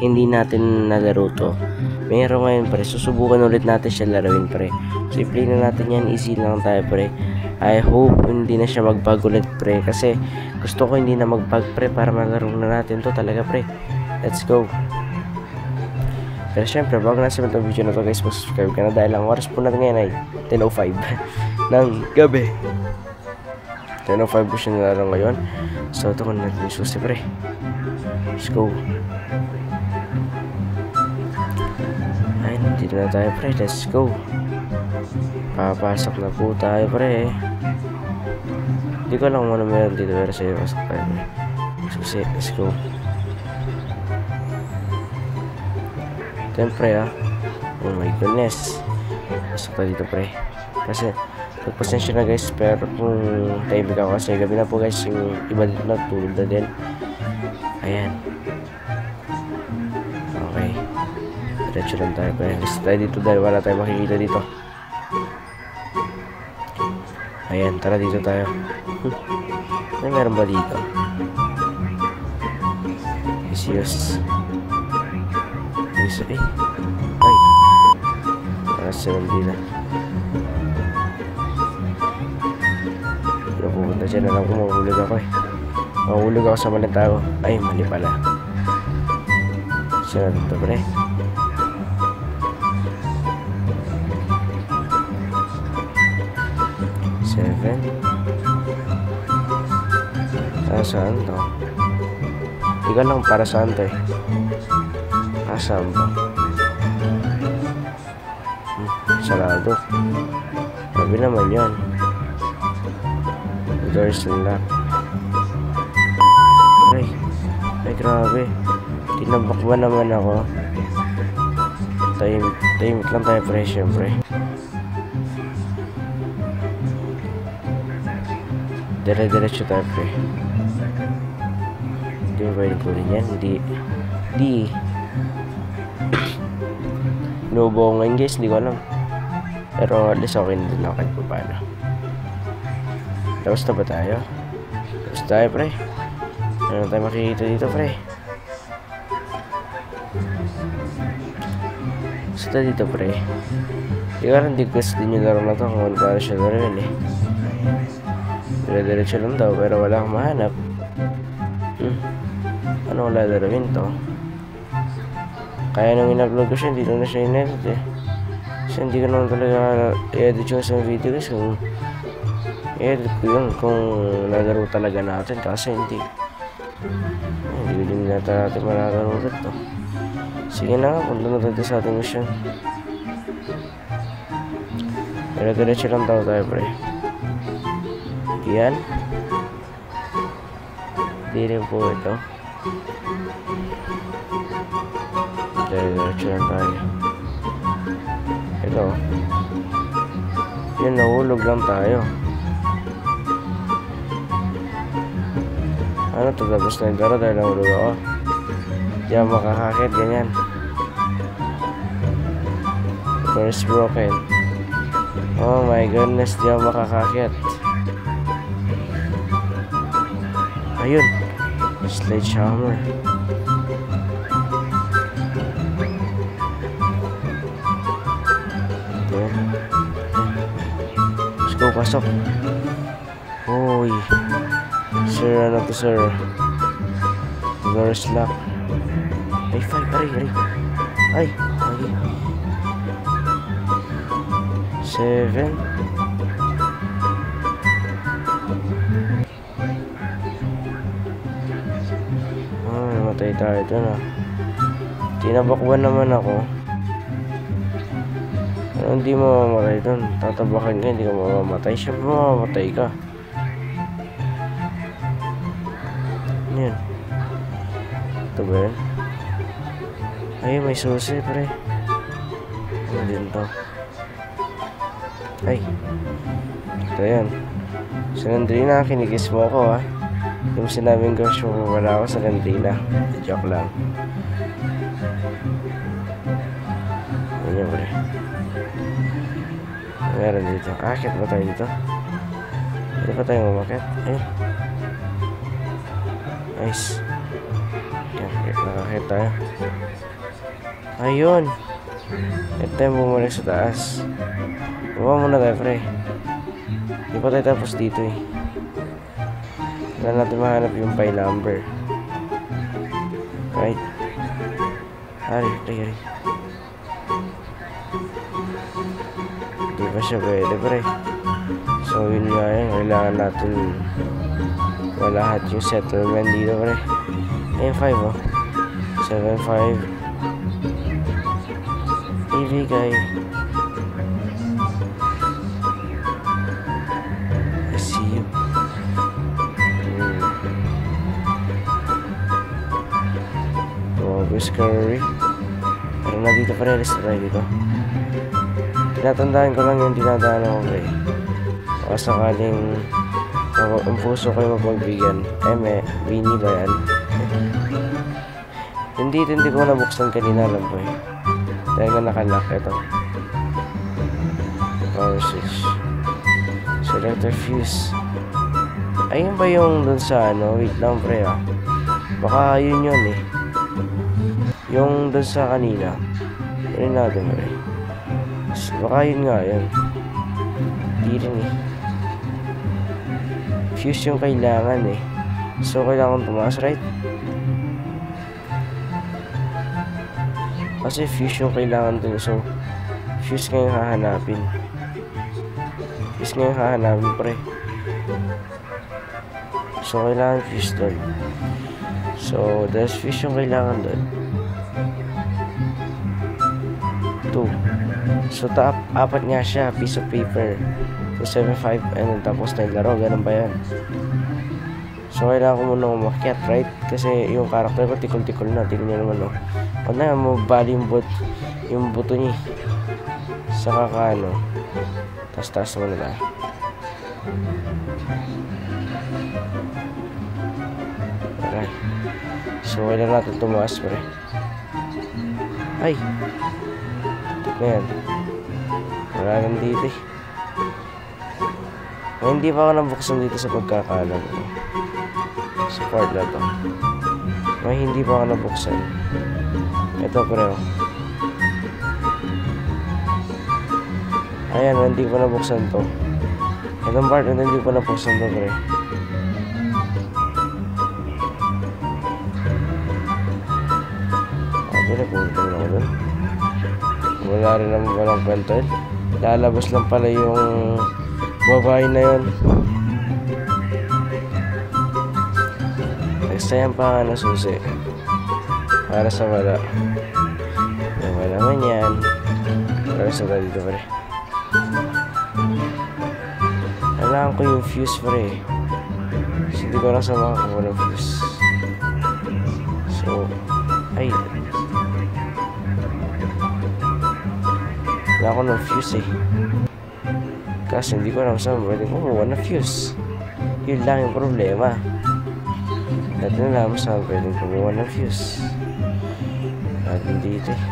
hindi natin nalaro to. Meron ngayon pre, susubukan ulit natin siya laruin pre. So i-play na natin yan, easy lang tayo pre. I hope hindi na siya mag-bug ulit pre, kasi gusto ko hindi na mag-bug pre para malaro na natin to talaga pre. Let's go. Pero syempre, bago na sa itong video na to guys, subscribe ka na dahil ang oras po natin ngayon ay 10:05 ng gabi. 10:05 po siya nalaro ngayon. So ito ko na natin yung susi pre. Let's go. Ay, dito na tayo pre, let's go. Papasok na po tayo pre. Hindi ko alam kung ano meron dito, pero sa'yo pasok tayo pre. Susi, let's go. Siyempre oh my goodness, pasok tayo dito pre. Kasi pagpasensya na guys, pero kung tahimik ako kasi gabi na po guys, yung iba dito na tulog na din. Ayan, okay, diretso lang tayo pre. Gusto tayo dito dahil wala tayo makikita dito. Ayan, tara dito tayo. Ano meron ba dito? Yes. Ay, para sa bandila. Hindi ako pupunta dyan. Alam ko mahulog ako eh. Mahulog ako sa maling tao. Ay, mali pala. Saan natin ito pre? Seven. Saan to? Hindi ka lang para saan to eh. Asam ba? Sarado. Sabi naman yan. The door is locked. Ay grabe. Tinabak ba naman ako? Tahimik lang tayo pre, syempre. Dire-diretso tayo pre. Hindi mo ba inukunin yan? Hindi. Nubo ngayon guys, hindi ko alam. Pero at least okay na din ako kahit pa paano. Tapos na ba tayo? Tapos tayo pre. Ano tayo makikita dito pre? Tapos tayo dito pre. Hindi gusto din yung laro na to kung ano para siya laruin eh. Dire-diretso lang daw pero wala akong mahanap. Ano wala laruin to? Kaya nung in-upload ko siya, hindi na siya in-edit eh. Kasi hindi ko naman talaga i-edit yung isang video guys. Kung i-edit ko yun, kung nalaro talaga natin. Kasi hindi din natin malalaro dito. Sige na nga, punta na tayo sa ating mission. Pero diretso lang tayo pre. Yan. Hindi rin po ito. Diretso lang tayo. Ito. Yun, nahulog lang tayo. Ano to? Tapos na yung daro dahil nahulog ako. Di ako makakakit, ganyan. The door is broken. Oh my goodness, di ako makakakit. Ayun. Sledgehammer. Let's go, pasok. Hoy. Sir, ano to sir? The door is locked. Ay, Ay. 7. Matay tayo dun ah. Tinabakban naman ako. Hindi mo mamamatay dun. Tatabakan ka, hindi ka mamamatay. Siyempre mamamatay ka. Yan. Ito ba yan? Ay, may susi pre. Ano din to? Ay. Ito yan. Sinandrina, kinikis mo ako ha. Yung sinabing ko, sure wala ako sa Landina. Joke lang. Ayan pre. Meron dito. Akit ba tayo dito? Pwede pa tayo umakit? Ayun. Nice. Yan, nakakit tayo. Ayun. Ito yung bumalik sa taas. Baba muna tayo, pre. Di pa tayo tapos dito eh. Kailangan natin mahanap yung file number. Right? Hari. Di pa siya pwede, pre. So, yun nga yan. Kailangan natin lahat yung settlement dito, pre. Ayun, 5, oh. 7-5. Ibigay. I see you. Whisker. Pero nandito pa rin, rest tayo dito. Tinatandaan ko lang yung dinadaan ako, pre. Baka sakaling ang puso ko yung mapagbigyan. Bini ba yan? Hindi ko nabuksan kanina, alam ko eh. Dahil nga nakalock ito. Power switch. Selector fuse. Ayun ba yung dun sa ano? Wait lang, pre, ah. Baka yun eh. Yung dun sa kanina. Yun natin, pre. Baka yun nga, yun. Hindi rin eh. Fuse yung kailangan eh. So, kailangan tumaas, right? Kasi fuse yung kailangan dun. So, fuse ngayon hahanapin. Fuse ngayon hahanapin, pre. So, kailangan fuse dun. So, there's fuse yung kailangan dun. 2. So, apat nga siya. Piece of paper. So, 7-5. And tapos na yung laro. Ganun ba yan? So, kailangan ko muna umakyat, right? Kasi yung karakter ko, tikol-tikol na. Tignan nyo naman, no? Pag na, mabali yung buto niya. Saka ka, ano. Tas-tas mo na tayo. Okay. So, kailangan natin tumaas, pre. Ay! Ayan. Wala nang dito eh. Hindi pa ako nabuksan dito sa pagkakalam ko. Sa part na to. Hindi pa ako nabuksan. Ito, pre. Ayan, hindi pa nabuksan to. Itong part na hindi pa nabuksan to, pre. Pinapunta na ako dun. Wala rin naman walang kwento yun. Lalabas lang pala yung babae na yun. Nagsayan pa nga ng susi. Para sa wala. Wala naman yan. Para sa tayo dito, pre. Kailangan ko yung fuse, pre. Kasi hindi ko lang sa makakuha ng fuse. So, ay. Wala ako ng fuse eh. Kasi hindi ko alam saan pwede kumuha ng fuse. Yun lang yung problema. Dati na lang saan pwede kumuha ng fuse. Natin dito eh.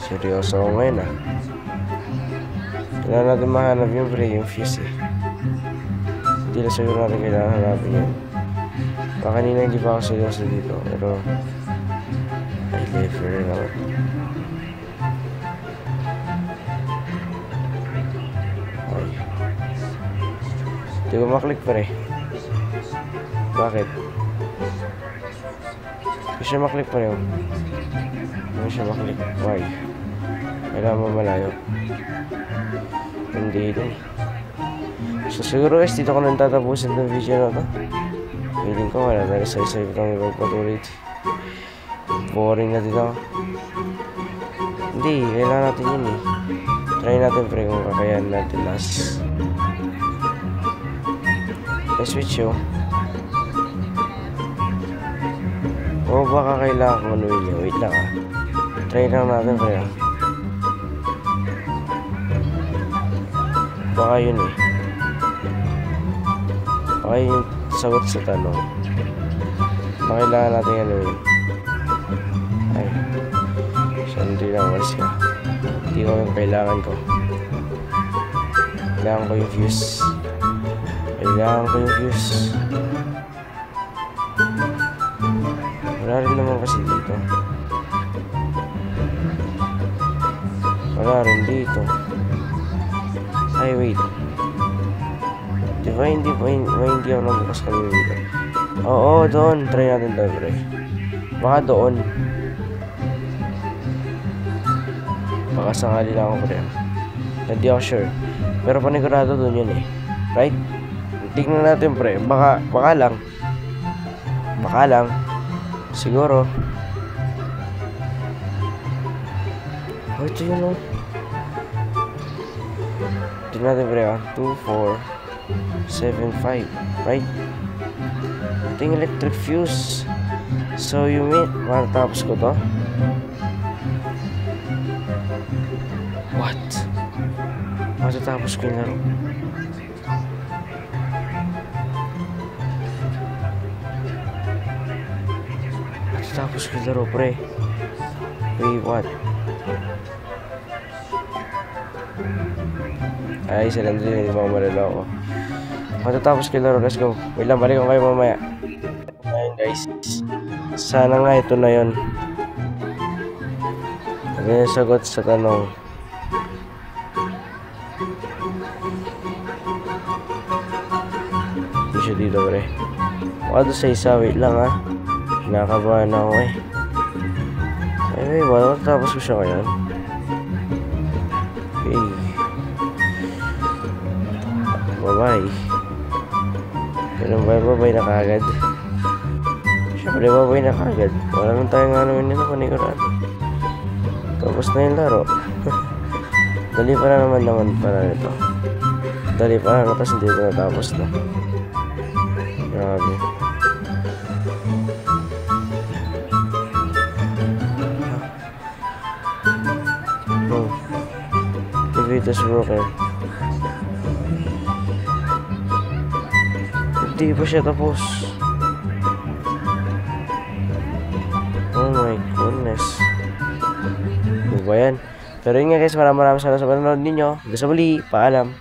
Seryoso ako ngayon ah. Kailangan natin mahanap yung pre, yung fuse eh. Hindi na siguro natin kailangan hanapin yun. Baka kanina hindi pa ako seryoso dito. Pero ay lever na naman. Ay. Hindi ko maklik pre. Bakit? Hindi siya maklik pre. Hindi siya maklik. Why? Kailangan mo malayo. Hindi din. So siguro guys, dito ko nang tatapusin ng video na to. Feeling ko wala na isa-isa kami magpatuloy. Boring na dito. Hindi, kailangan natin yun eh. Try natin pre kung kakayahan natin last. Let's switch yo. O baka kailangan ko manuin yun. Wait lang ah. Try lang natin pre ah. Baka yun eh. Baka yun yung sagot sa tanong. Baka kailangan natin ano yun. Ay. So, hindi lang. Walis ka. Hindi ko yung kailangan ko. Kailangan ko yung fuse. Wala rin naman kasi dito. Wala rin dito. Ay, wait. Diba hindi ako nabukas kanina dito? Oo, doon. Try natin doon, pre. Baka doon. Baka sakali lang ako, pre. Hindi ako sure. Pero panigurado doon yun eh. Right? Tignan natin, pre. Baka lang. Siguro. Oh, ito yun, oh. Tignan natin, pre. 2, 4, 7, 5. Right? Ito yung electric fuse. So, you mean, matatapos ko to? What? Matatapos ko yung laro. Matatapos ko yung laro, pre. Wait, what? Ay, isa lang din, hindi mo malala ako. Matatapos ko yung laro, let's go. Wait lang, balik ko kayo mamaya. Ayun, guys. Sana nga ito na yun. Ano yung sagot sa tanong? Hindi siya dito, pre. Baka doon sa isa, wait lang ha. Kinakabahan ako eh. Ay, wala. Tapos ko siya ngayon. Okay. Bye-bye. Ganun ba? Bye-bye na kagad. Siyempre, bye-bye na kagad. Wala naman tayong ano nito, panigurado. Tapos na yung laro. Dali pa na naman para nito. Dali pa na, tapos hindi ito natapos na. Grabe. Oh. Elevator's broken. Hindi pa siya tapos. Oh my goodness. Ano ba yan? Pero yun nga guys, maraming salamat sa panonood ninyo. Hanggang sa muli, paalam.